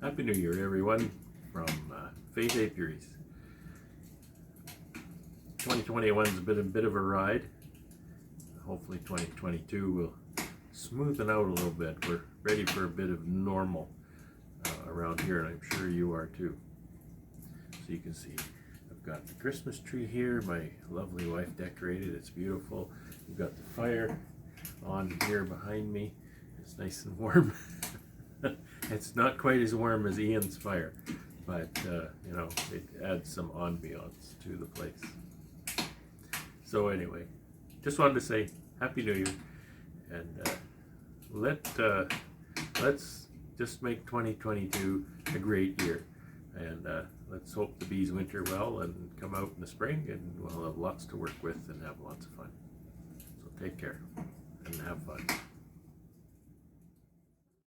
Happy New Year, everyone, from Faith Apiaries. 2021's been a bit of a ride. Hopefully 2022 will smoothen out a little bit. We're ready for a bit of normal around here, and I'm sure you are too. So you can see I've got the Christmas tree here. My lovely wife decorated. It's beautiful. We've got the fire on here behind me. It's nice and warm. It's not quite as warm as Ian's fire, but you know, it adds some ambiance to the place. So anyway, just wanted to say Happy New Year, and let's just make 2022 a great year, and let's hope the bees winter well and come out in the spring, and we'll have lots to work with and have lots of fun. So take care and have fun.